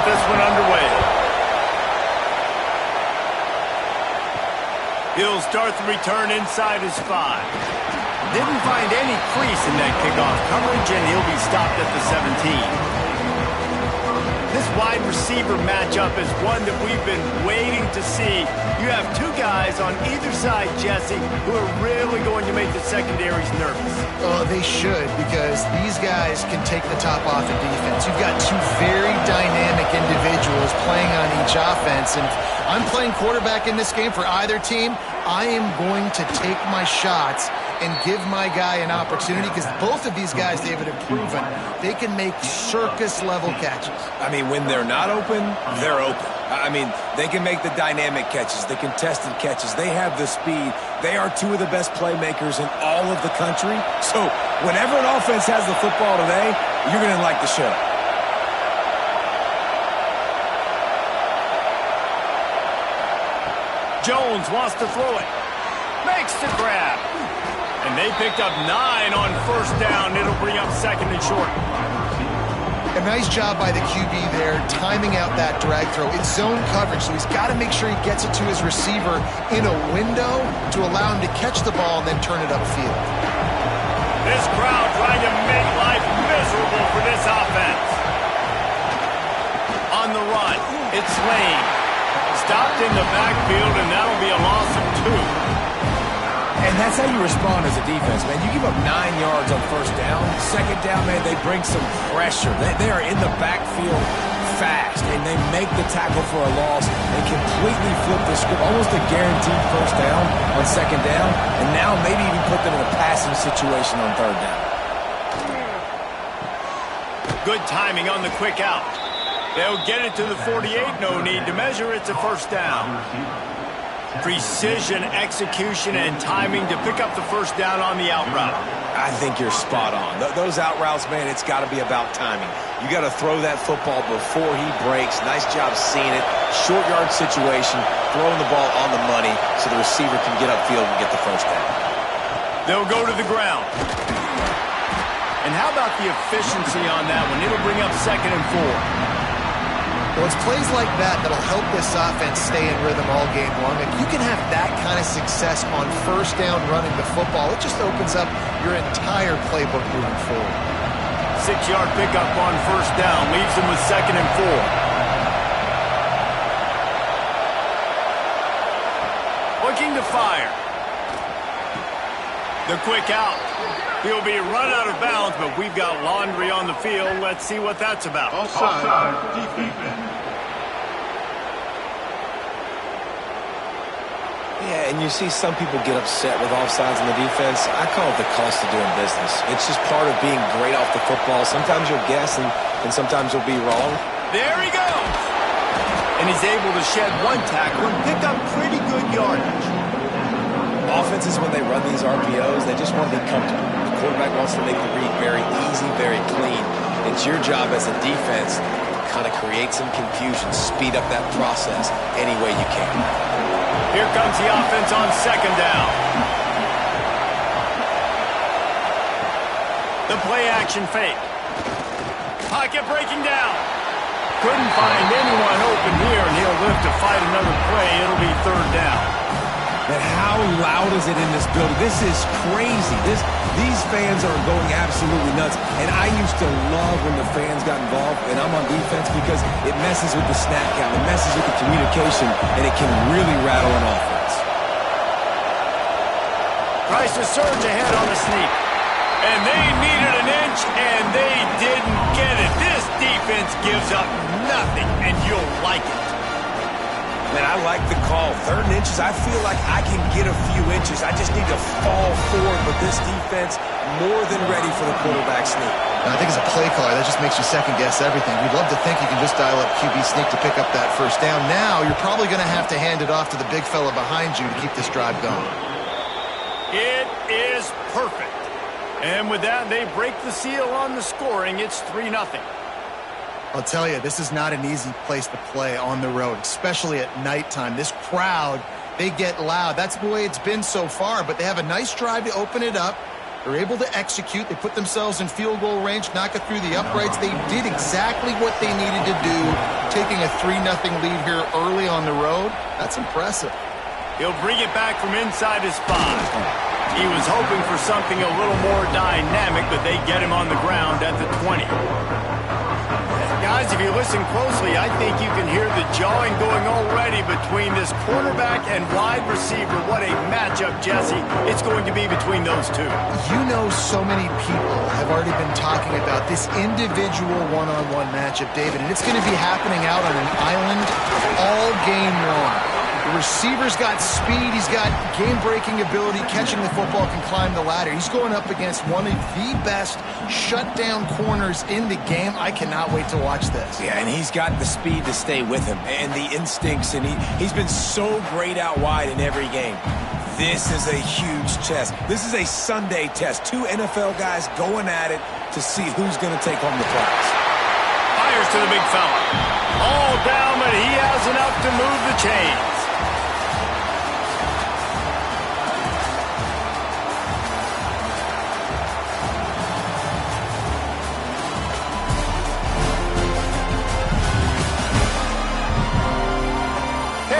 this one underway. He'll start the return inside his 5. Didn't find any crease in that kickoff coverage, and he'll be stopped at the 17. This wide receiver matchup is one that we've been waiting to see. You have two guys on either side, Jesse, who are really going to make the secondaries nervous. Oh, they should, because these guys can take the top off the defense. You've got two very dynamic individuals playing on each offense, and if I'm playing quarterback in this game for either team, I am going to take my shots and give my guy an opportunity, because both of these guys, David, have proven they can make circus-level catches. I mean, when they're not open, they're open. I mean, they can make the dynamic catches, the contested catches. They have the speed. They are two of the best playmakers in all of the country. So whenever an offense has the football today, you're going to like the show. Jones wants to throw it. Makes the grab. And they picked up 9 on first down. It'll bring up second and short. A nice job by the QB there, timing out that drag throw. It's zone coverage, so he's got to make sure he gets it to his receiver in a window to allow him to catch the ball and then turn it upfield. This crowd trying to make life miserable for this offense. On the run, it's Lane. Stopped in the backfield, and that'll be a loss of 2. And that's how you respond as a defense, man. You give up 9 yards on first down. Second down, man, they bring some pressure. They are in the backfield fast, and they make the tackle for a loss and completely flip the script. Almost a guaranteed first down on second down, and now maybe even put them in a passing situation on third down. Good timing on the quick out. They'll get it to the 48. No need to measure. It's a first down. Precision, execution, and timing to pick up the first down on the out route. I think you're spot on. Those out routes, man, it's got to be about timing. You got to throw that football before he breaks. Nice job seeing it. Short yard situation, throwing the ball on the money so the receiver can get upfield and get the first down. They'll go to the ground. And how about the efficiency on that one? It'll bring up second and 4. Well, it's plays like that that'll help this offense stay in rhythm all game long. If you can have that kind of success on first down running the football, it just opens up your entire playbook moving forward. 6-yard pickup on first down leaves them with second and 4. Looking to fire. The quick out. He'll be run out of bounds, but we've got laundry on the field. Let's see what that's about. Offside, defense. Yeah, and you see some people get upset with offsides in the defense. I call it the cost of doing business. It's just part of being great off the football. Sometimes you'll guess, and sometimes you'll be wrong. There he goes! And he's able to shed one tackle and pick up pretty good yardage. Offenses, when they run these RPOs, they just want to be comfortable. The quarterback wants to make the read very easy, very clean. It's your job as a defense to kind of create some confusion, speed up that process any way you can. Here comes the offense on second down. The play action fake. Pocket breaking down. Couldn't find anyone open here, and he'll live to fight another play. It'll be third down. And how loud is it in this building? This is crazy. These fans are going absolutely nuts. And I used to love when the fans got involved, and I'm on defense, because it messes with the snap count, it messes with the communication, and it can really rattle an offense. Tries to surge ahead on the sneak. And they needed an inch, and they didn't get it. This defense gives up nothing, and you'll like it. Man, I like the call. Third and inches, I feel like I can get a few inches. I just need to fall forward, but this defense more than ready for the quarterback sneak. I think as a play caller, that just makes you second-guess everything. We'd love to think you can just dial up QB sneak to pick up that first down. Now, you're probably going to have to hand it off to the big fella behind you to keep this drive going. It is perfect. And with that, they break the seal on the scoring. It's 3-0. I'll tell you, this is not an easy place to play on the road, especially at nighttime. This crowd, they get loud. That's the way it's been so far, but they have a nice drive to open it up. They're able to execute. They put themselves in field goal range, knock it through the uprights. They did exactly what they needed to do, taking a 3-0 lead here early on the road. That's impressive. He'll bring it back from inside his 5. He was hoping for something a little more dynamic, but they get him on the ground at the 20. Guys, if you listen closely, I think you can hear the jawing going already between this quarterback and wide receiver. What a matchup, Jesse, it's going to be between those two. You know, so many people have already been talking about this individual one-on-one matchup, David, and it's going to be happening out on an island all game long. The receiver's got speed. He's got game-breaking ability, catching the football, can climb the ladder. He's going up against one of the best shutdown corners in the game. I cannot wait to watch this. Yeah, and he's got the speed to stay with him and the instincts, and he's been so great out wide in every game. This is a huge test. This is a Sunday test. 2 NFL guys going at it to see who's going to take home the prize. Fires to the big fella. All down, but he has enough to move the chains.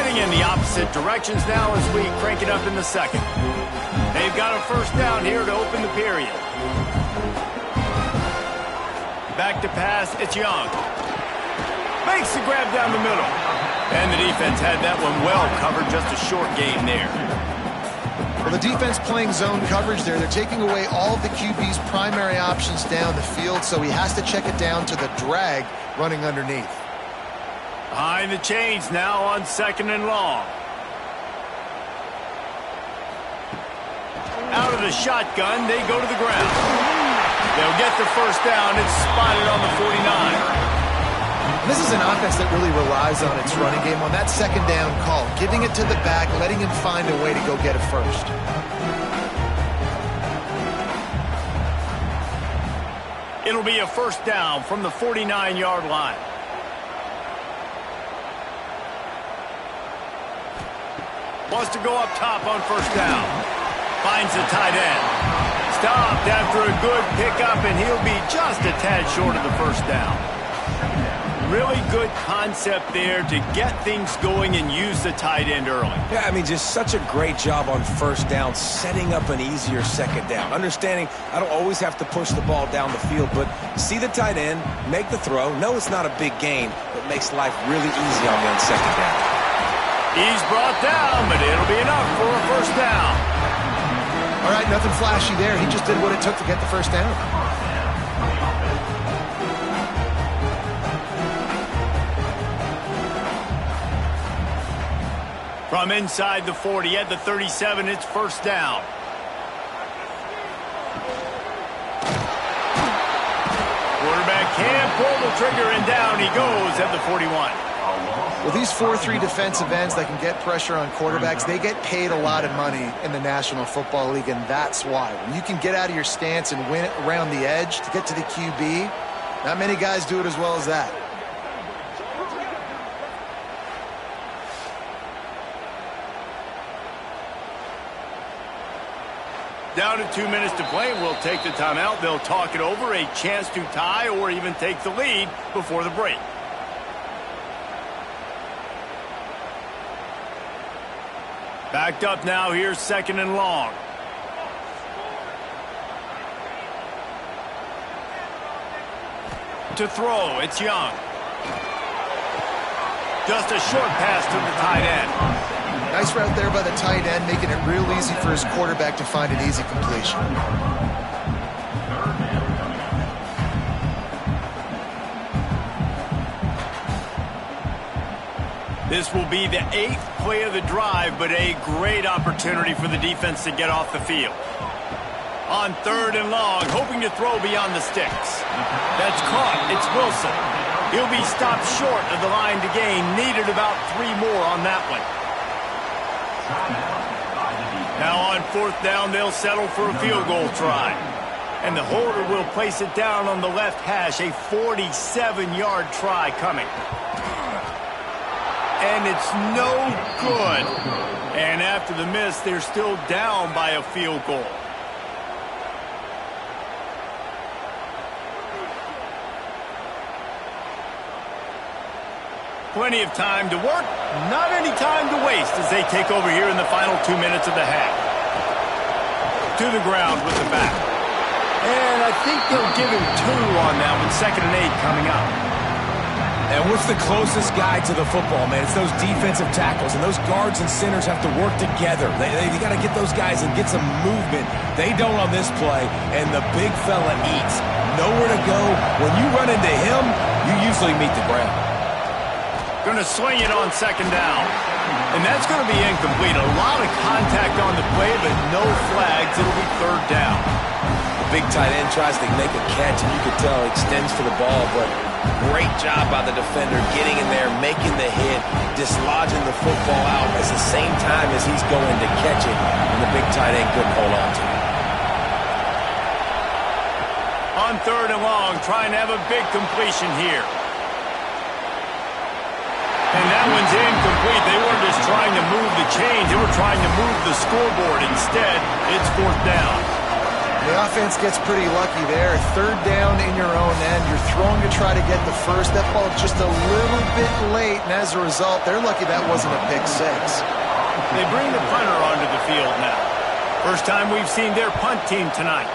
In the opposite directions now as we crank it up in the second. They've got a first down here to open the period. Back to pass, it's Young. Makes the grab down the middle. And the defense had that one well covered, just a short gain there. Well, the defense playing zone coverage there. They're taking away all of the QB's primary options down the field, so he has to check it down to the drag running underneath. Behind the chains now on 2nd and long. Out of the shotgun, they go to the ground. They'll get the first down. It's spotted on the 49. This is an offense that really relies on its running game on that 2nd down call, giving it to the back, letting him find a way to go get it first. It'll be a first down from the 49-yard line. Wants to go up top on first down. Finds the tight end. Stopped after a good pickup, and he'll be just a tad short of the first down. Really good concept there to get things going and use the tight end early. Yeah, I mean, just such a great job on first down, setting up an easier 2nd down. Understanding I don't always have to push the ball down the field, but see the tight end, make the throw. No, it's not a big gain, but makes life really easy on me on 2nd down. He's brought down, but it'll be enough for a first down. All right, nothing flashy there. He just did what it took to get the first down. From inside the 40 at the 37, it's first down. Quarterback can pull the trigger, and down he goes at the 41. Well, these 4-3 defensive ends that can get pressure on quarterbacks, they get paid a lot of money in the National Football League, and that's why. When you can get out of your stance and win it around the edge to get to the QB, not many guys do it as well as that. Down to 2 minutes to play. We'll take the timeout. They'll talk it over. A chance to tie or even take the lead before the break. Backed up now. Here's 2nd and long. To throw, it's Young. Just a short pass to the tight end. Nice route there by the tight end, making it real easy for his quarterback to find an easy completion. This will be the 8th play of the drive, but a great opportunity for the defense to get off the field. On 3rd and long, hoping to throw beyond the sticks. That's caught. It's Wilson. He'll be stopped short of the line to gain. Needed about 3 more on that one. Now on 4th down, they'll settle for a field goal try. And the holder will place it down on the left hash. A 47-yard try coming. And it's no good. And after the miss, they're still down by a field goal. Plenty of time to work, not any time to waste as they take over here in the final 2 minutes of the half. To the ground with the back. And I think they'll give him 2 on that with 2nd and 8 coming up. And what's the closest guy to the football, man? It's those defensive tackles, and those guards and centers have to work together. They got to get those guys and get some movement. They don't on this play, and the big fella eats. Nowhere to go. When you run into him, you usually meet the ground. Going to swing it on 2nd down. And that's going to be incomplete. A lot of contact on the play, but no flags. It'll be 3rd down. Big tight end tries to make a catch, and you can tell he extends for the ball, but great job by the defender getting in there, making the hit, dislodging the football out at the same time as he's going to catch it, and the big tight end couldn't hold on to it. On 3rd and long, trying to have a big completion here. And that one's incomplete. They weren't just trying to move the chains. They were trying to move the scoreboard. Instead, it's 4th down. The offense gets pretty lucky there. 3rd down in your own end. You're throwing to try to get the first. That ball just a little bit late, and as a result, they're lucky that wasn't a pick 6. They bring the punter onto the field now. First time we've seen their punt team tonight.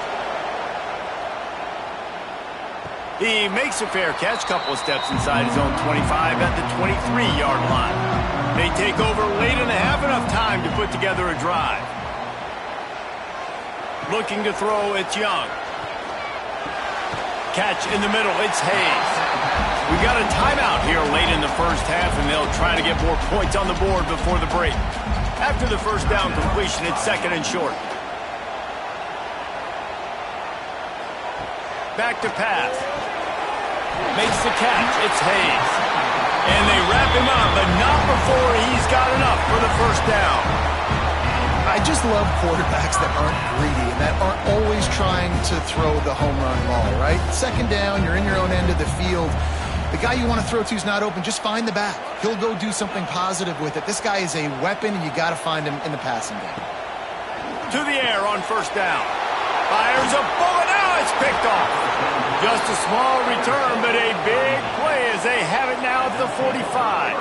He makes a fair catch, couple of steps inside his own 25 at the 23-yard line. They take over late in the half, enough time to put together a drive. Looking to throw, it's Young. Catch in the middle, it's Hayes. We got a timeout here late in the first half, and they'll try to get more points on the board before the break. After the first down completion, it's 2nd and short. Back to pass. Makes the catch, it's Hayes. And they wrap him up, but not before he's got enough for the first down. I just love quarterbacks that aren't greedy and that aren't always trying to throw the home run ball, right? 2nd down, you're in your own end of the field. The guy you want to throw to is not open. Just find the back. He'll go do something positive with it. This guy is a weapon, and you got to find him in the passing game. To the air on 1st down. Fires a bullet. Now it's picked off. Just a small return, but a big play as they have it now at the 45.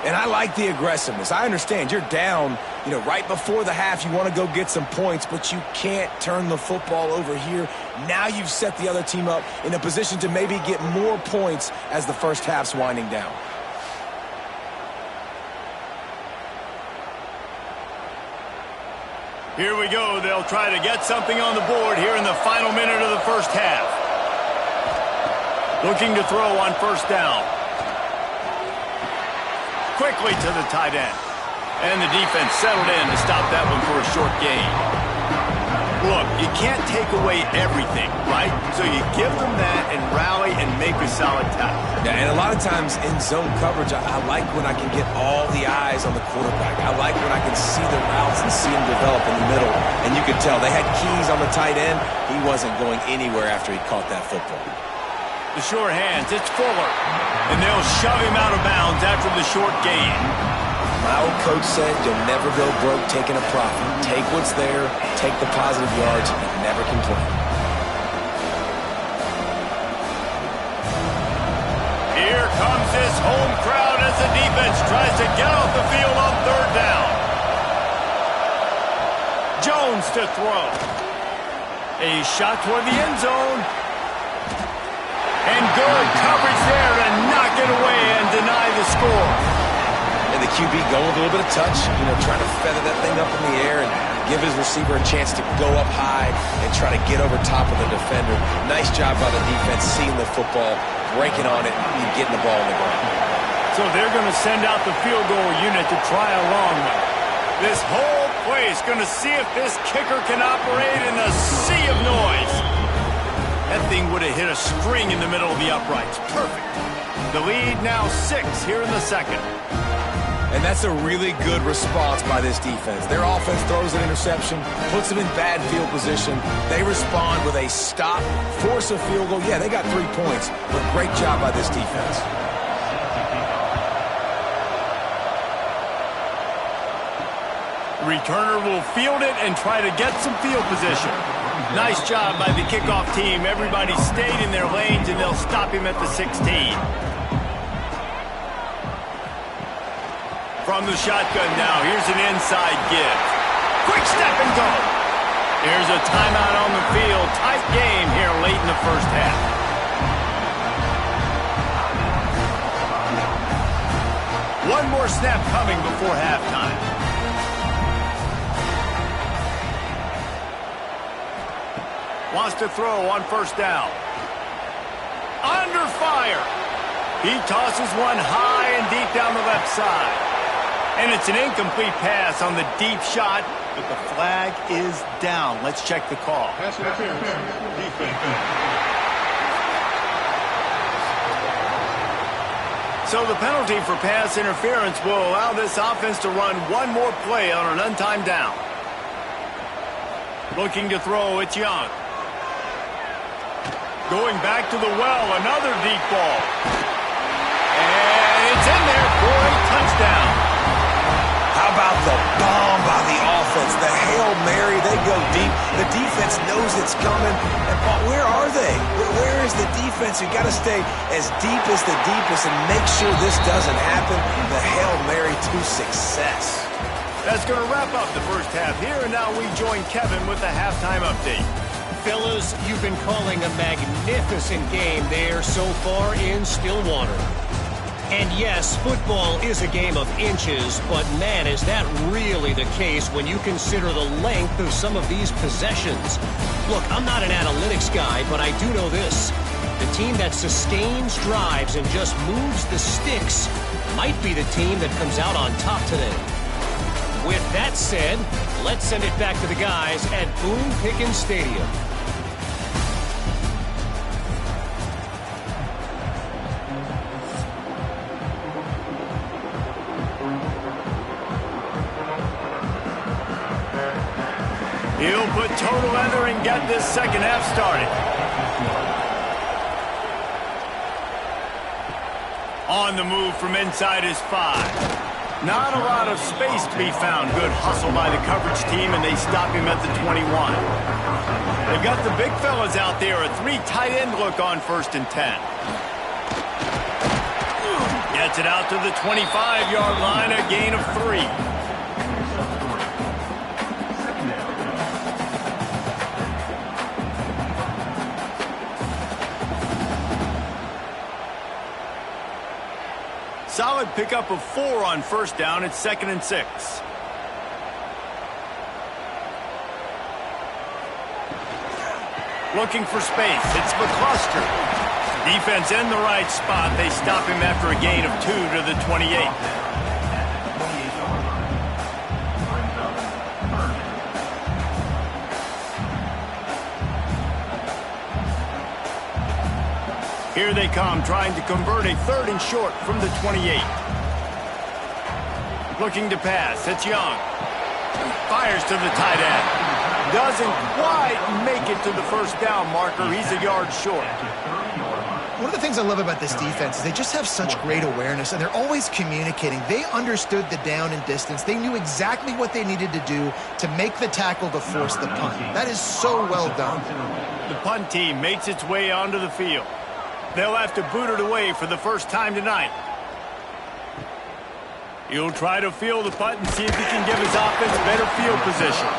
And I like the aggressiveness. I understand you're down, right before the half. You want to go get some points, but you can't turn the football over here. Now you've set the other team up in a position to maybe get more points as the first half's winding down. Here we go. They'll try to get something on the board here in the final minute of the first half. Looking to throw on 1st down. Quickly to the tight end. And the defense settled in to stop that one for a short gain. Look, you can't take away everything, right? So you give them that and rally and make a solid tackle. Yeah, and a lot of times in zone coverage, I like when I can get all the eyes on the quarterback. I like when I can see the routes and see them develop in the middle. And you could tell they had keys on the tight end. He wasn't going anywhere after he caught that football. The short hands, it's Fuller. And they'll shove him out of bounds after the short gain. My old coach said you'll never go broke taking a profit. Take what's there, take the positive yards, and never complain. Here comes this home crowd as the defense tries to get off the field on 3rd down. Jones to throw. A shot toward the end zone. And good coverage there to knock it away and deny the score. And the QB going with a little bit of touch, trying to feather that thing up in the air and give his receiver a chance to go up high and try to get over top of the defender. Nice job by the defense, seeing the football, breaking on it, and getting the ball on the ground. So they're going to send out the field goal unit to try a long one. This whole place going to see if this kicker can operate in the sea of noise. That thing would have hit a string in the middle of the uprights. Perfect. The lead now 6 here in the 2nd. And that's a really good response by this defense. Their offense throws an interception, puts them in bad field position. They respond with a stop, force a field goal. Yeah, they got 3 points, but great job by this defense. The returner will field it and try to get some field position. Nice job by the kickoff team. Everybody stayed in their lanes, and they'll stop him at the 16. From the shotgun now, here's an inside give. Quick step and go. There's a timeout on the field. Tight game here late in the first half. One more snap coming before halftime. Wants to throw on first down. Under fire. He tosses one high and deep down the left side. And it's an incomplete pass on the deep shot, but the flag is down. Let's check the call. Pass interference. Defense. So the penalty for pass interference will allow this offense to run one more play on an untimed down. Looking to throw, it's Young. Going back to the well, another deep ball. And it's in there for a touchdown. How about the bomb by the offense? The Hail Mary, they go deep. The defense knows it's coming. And where are they? Where is the defense? You got to stay as deep as the deepest and make sure this doesn't happen. The Hail Mary to success. That's going to wrap up the first half here, and now we join Kevin with the halftime update. Fellas, you've been calling a magnificent game there so far in Stillwater. And yes, football is a game of inches, but man, is that really the case when you consider the length of some of these possessions. Look, I'm not an analytics guy, but I do know this. The team that sustains drives and just moves the sticks might be the team that comes out on top today. With that said, let's send it back to the guys at Boone Pickens Stadium. He'll put total leather and get this second half started. On the move from inside his 5. Not a lot of space to be found. Good hustle by the coverage team, and they stop him at the 21. They've got the big fellas out there. A 3 tight end look on 1st and 10. Gets it out to the 25-yard line, a gain of 3. Solid pickup of 4 on first down. It's 2nd and 6. Looking for space. It's McCluster. Defense in the right spot. They stop him after a gain of 2 to the 28. Here they come, trying to convert a 3rd and short from the 28. Looking to pass. It's Young. Fires to the tight end. Doesn't quite make it to the first down marker. He's a yard short. One of the things I love about this defense is they just have such great awareness, and they're always communicating. They understood the down and distance. They knew exactly what they needed to do to make the tackle to force the punt. That is so well done. The punt team makes its way onto the field. They'll have to boot it away for the first time tonight. He'll try to field the punt and see if he can give his offense better field position.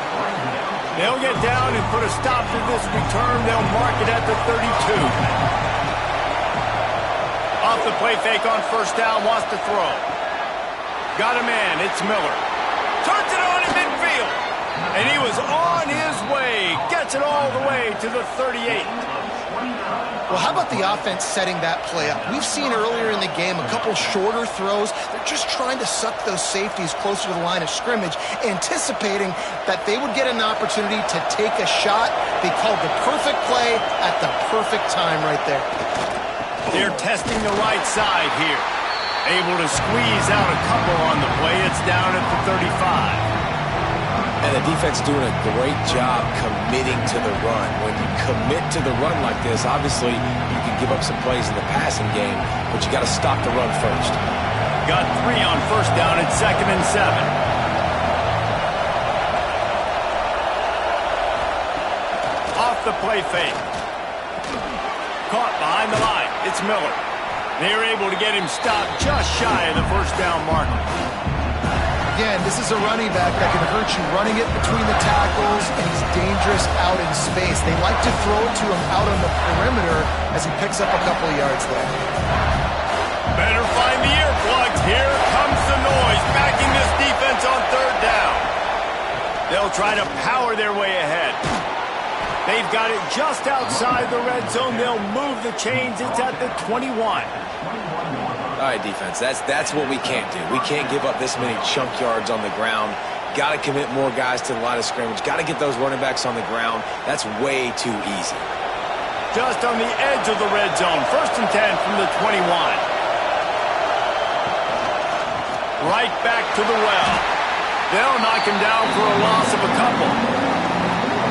They'll get down and put a stop to this return. They'll mark it at the 32. Off the play fake on first down, wants to throw. Got a man, it's Miller. Turns it on in midfield. And he was on his way. Gets it all the way to the 38. Well, how about the offense setting that play up? We've seen earlier in the game a couple shorter throws. They're just trying to suck those safeties closer to the line of scrimmage, anticipating that they would get an opportunity to take a shot. They called the perfect play at the perfect time right there. They're testing the right side here. Able to squeeze out a couple on the play. It's down at the 35. And the defense doing a great job committing to the run. When you commit to the run like this, obviously you can give up some plays in the passing game, but you got to stop the run first. Got 3 on first down. It's 2nd and 7. Off the play fake. Caught behind the line. It's Miller. They're able to get him stopped just shy of the first down marker. Again, this is a running back that can hurt you running it between the tackles, and he's dangerous out in space. They like to throw it to him out on the perimeter as he picks up a couple of yards there. Better find the earplugs. Here comes the noise, backing this defense on third down. They'll try to power their way ahead. They've got it just outside the red zone. They'll move the chains. It's at the 21. All right, defense, that's what we can't do. We can't give up this many chunk yards on the ground. Got to commit more guys to the line of scrimmage. Got to get those running backs on the ground. That's way too easy. Just on the edge of the red zone. 1st and 10 from the 21. Right back to the well. They'll knock him down for a loss of a couple.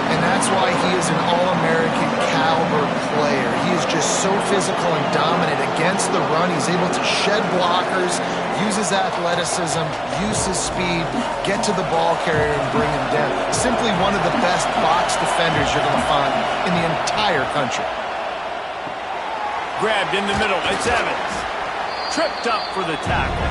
And that's why he is an All-American caliber player. He is just so physical and dominant against the run. He's able to shed blockers, use his athleticism, use his speed, get to the ball carrier and bring him down. Simply one of the best box defenders you're going to find in the entire country. Grabbed in the middle. It's Evans. Tripped up for the tackle.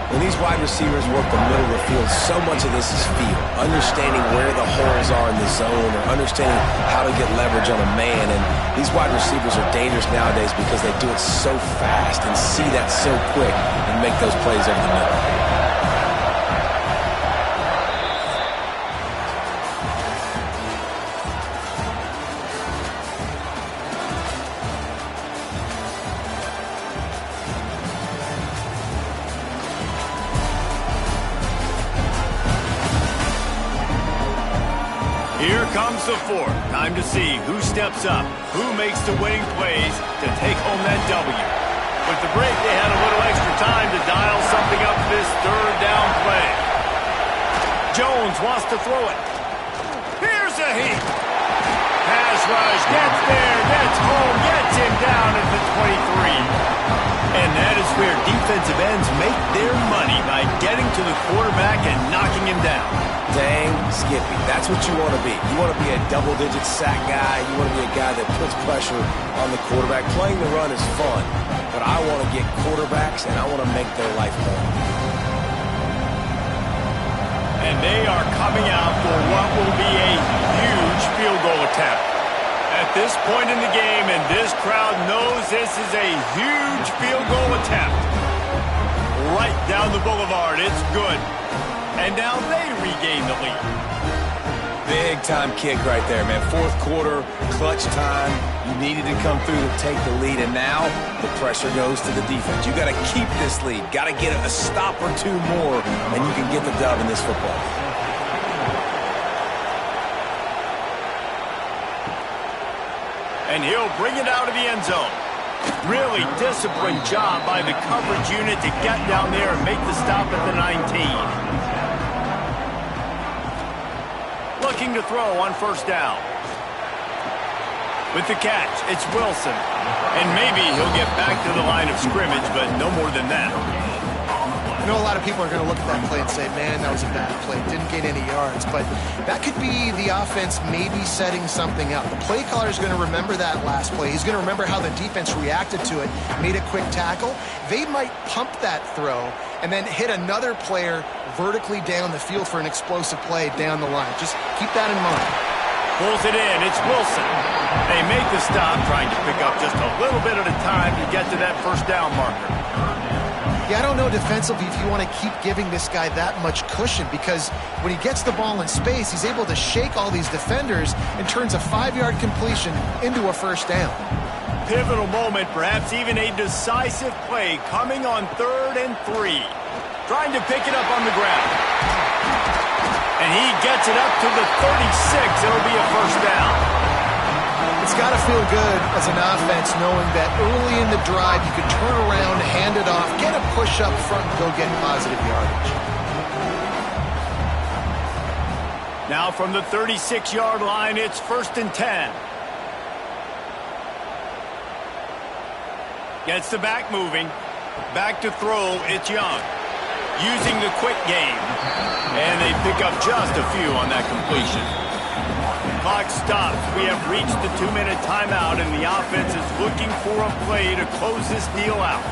When these wide receivers work the middle of the field, so much of this is feel. Understanding where the holes are in the zone or understanding how to get leverage on a man. And these wide receivers are dangerous nowadays because they do it so fast and see that so quick and make those plays over the middle. Here comes the fourth. Time to see who steps up, who makes the winning plays to take home that W. With the break, they had a little extra time to dial something up this third down play. Jones wants to throw it. Here's a heat. Pass rush, gets there, gets home, gets him down at the 23. And that is where defensive ends make their money by getting to the quarterback and knocking him down. Dang, Skippy, that's what you want to be. You want to be a double-digit sack guy. You want to be a guy that puts pressure on the quarterback. Playing the run is fun, but I want to get quarterbacks, and I want to make their life hard. And they are coming out for what will be a huge field goal attempt. At this point in the game, and this crowd knows this is a huge field goal attempt. Right down the boulevard, it's good. And now they regain the lead. Big-time kick right there, man. Fourth quarter, clutch time. You needed to come through to take the lead, and now the pressure goes to the defense. You got to keep this lead. Got to get a stop or two more, and you can get the dub in this football game. And he'll bring it out of the end zone. Really disciplined job by the coverage unit to get down there and make the stop at the 19. Looking to throw on 1st down. With the catch, it's Wilson. And maybe he'll get back to the line of scrimmage, but no more than that. I know a lot of people are going to look at that play and say, man, that was a bad play. Didn't gain any yards. But that could be the offense maybe setting something up. The play caller is going to remember that last play. He's going to remember how the defense reacted to it, made a quick tackle. They might pump that throw and then hit another player vertically down the field for an explosive play down the line. Just keep that in mind. Pulls it in. It's Wilson. They make the stop, trying to pick up just a little bit at a time to get to that 1st down marker. Yeah, I don't know defensively if you want to keep giving this guy that much cushion, because when he gets the ball in space, he's able to shake all these defenders and turns a 5-yard completion into a 1st down. Pivotal moment, perhaps even a decisive play coming on 3rd and 3. Trying to pick it up on the ground. And he gets it up to the 36. It'll be a 1st down. It's got to feel good as an offense knowing that early in the drive you can turn around, hand it off, get a push up front, and go get positive yardage. Now from the 36-yard line, it's 1st and 10. Gets the back moving. Back to throw, it's Young. Using the quick game. And they pick up just a few on that completion. Clock stops. We have reached the 2-minute timeout, and the offense is looking for a play to close this deal out.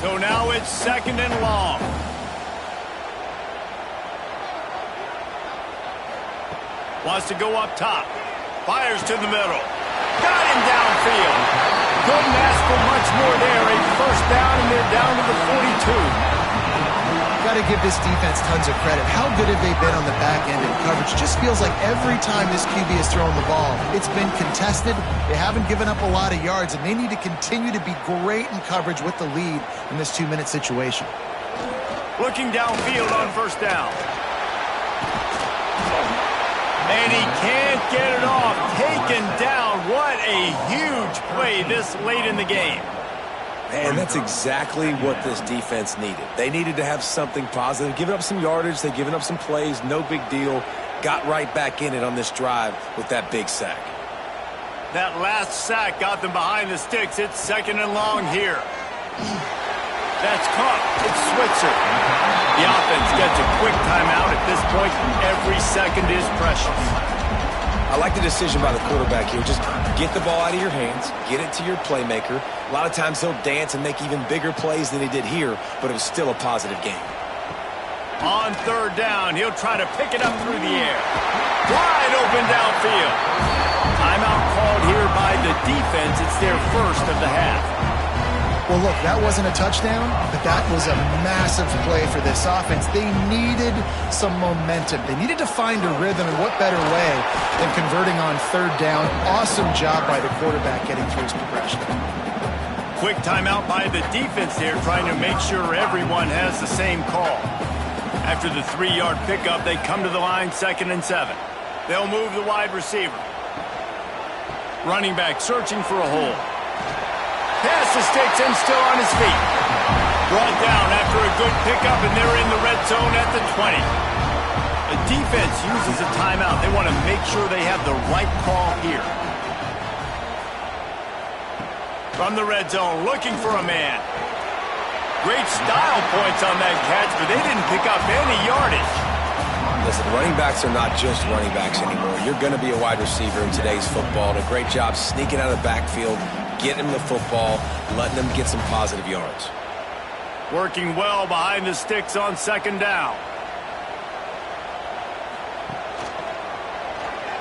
So now it's 2nd and long. Wants to go up top. Fires to the middle. Got him downfield. Couldn't ask for much more there. A first down, and they're down to the 42. Got to give this defense tons of credit. How good have they been on the back end in coverage? Just feels like every time this QB has thrown the ball, it's been contested. They haven't given up a lot of yards, and they need to continue to be great in coverage with the lead in this 2-minute situation. Looking downfield on first down. And he can't get it off. Taken down. What a huge play this late in the game. Man, that's exactly what this defense needed. They needed to have something positive. Giving up some yardage, they've given up some plays, no big deal. Got right back in it on this drive with that big sack. That last sack got them behind the sticks. It's 2nd and long here. That's caught. It's Switzer. The offense gets a quick timeout at this point. Every second is precious. I like the decision by the quarterback here. Just get the ball out of your hands, get it to your playmaker. A lot of times he'll dance and make even bigger plays than he did here, but it was still a positive game. On 3rd down, he'll try to pick it up through the air. Wide open downfield. Timeout called here by the defense. It's their first of the half. Well, look, that wasn't a touchdown, but that was a massive play for this offense. They needed some momentum. They needed to find a rhythm, and what better way than converting on 3rd down. Awesome job by the quarterback getting through his progression. Quick timeout by the defense there, trying to make sure everyone has the same call. After the 3-yard pickup, they come to the line 2nd and 7. They'll move the wide receiver. Running back searching for a hole. Pass the sticks and still on his feet. Brought down after a good pickup, and they're in the red zone at the 20. The defense uses a timeout. They want to make sure they have the right call here. From the red zone, looking for a man. Great style points on that catch, but they didn't pick up any yardage. Listen, running backs are not just running backs anymore. You're going to be a wide receiver in today's football. And a great job sneaking out of the backfield, getting him the football, letting them get some positive yards. Working well behind the sticks on 2nd down.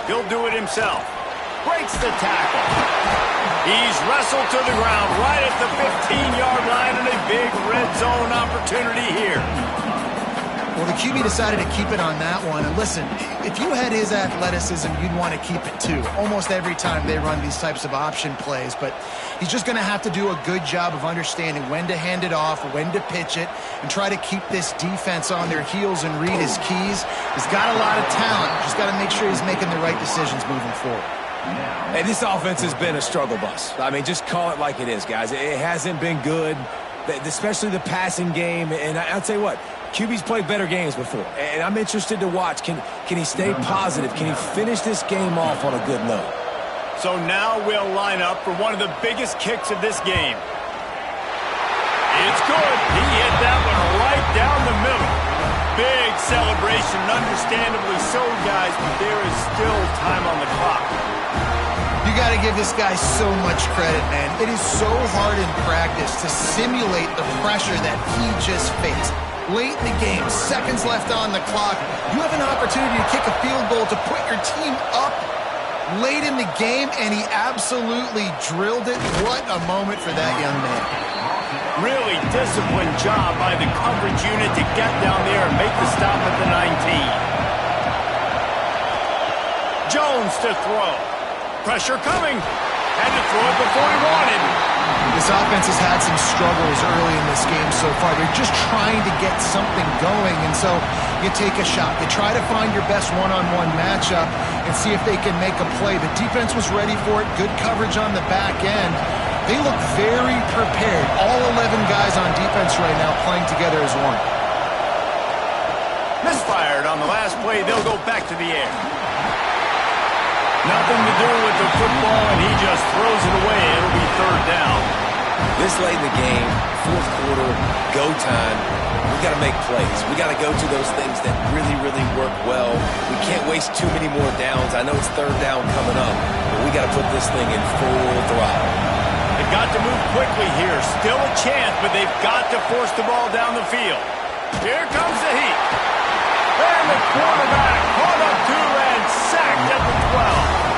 He'll do it himself. Breaks the tackle. He's wrestled to the ground right at the 15-yard line, and a big red zone opportunity here. Well, the QB decided to keep it on that one. And listen, if you had his athleticism, you'd want to keep it too. Almost every time they run these types of option plays. But he's just going to have to do a good job of understanding when to hand it off, when to pitch it, and try to keep this defense on their heels and read his keys. He's got a lot of talent. Just got to make sure he's making the right decisions moving forward. Hey, this offense has been a struggle bus. I mean, just call it like it is, guys. It hasn't been good, especially the passing game. And I'll tell you what, QB's played better games before, and I'm interested to watch. Can he stay positive? Can he finish this game off on a good note? So now we'll line up for one of the biggest kicks of this game. It's good. He hit that one right down the middle. Big celebration, understandably so, guys, but there is still time on the clock. You got to give this guy so much credit, man. It is so hard in practice to simulate the pressure that he just faced. Late in the game, seconds left on the clock, you have an opportunity to kick a field goal to put your team up late in the game, and he absolutely drilled it. What a moment for that young man. Really disciplined job by the coverage unit to get down there and make the stop at the 19. Jones to throw. Pressure coming. Had to throw it before he wanted. This offense has had some struggles early in this game so far. They're just trying to get something going, and so you take a shot. You try to find your best one-on-one matchup and see if they can make a play. The defense was ready for it. Good coverage on the back end. They look very prepared. All 11 guys on defense right now playing together as one. Misfired on the last play. They'll go back to the air. Nothing to do with the football, and he just throws it away. It'll be 3rd down. This late in the game, 4th quarter, go time, we got to make plays. We got to go to those things that really, really work well. We can't waste too many more downs. I know it's 3rd down coming up, but we got to put this thing in full throttle. The They've got to move quickly here. Still a chance, but they've got to force the ball down the field. Here comes the heat. And the quarterback caught up to and sacked at the 12.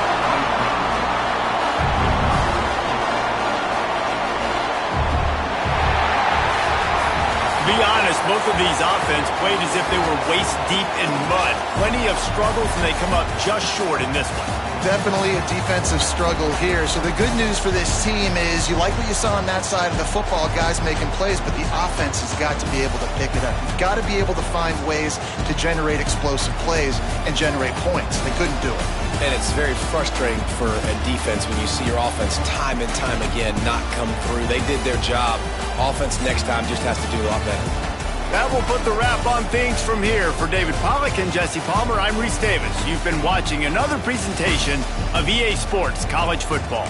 To be honest, both of these offenses played as if they were waist deep in mud. Plenty of struggles, and they come up just short in this one. Definitely a defensive struggle here. So the good news for this team is you like what you saw on that side of the football, guys making plays, but the offense has got to be able to pick it up. You've got to be able to find ways to generate explosive plays and generate points. They couldn't do it. And it's very frustrating for a defense when you see your offense time and time again not come through. They did their job. Offense next time just has to do a lot better. That will put the wrap on things from here. For David Pollack and Jesse Palmer, I'm Reese Davis. You've been watching another presentation of EA Sports College Football.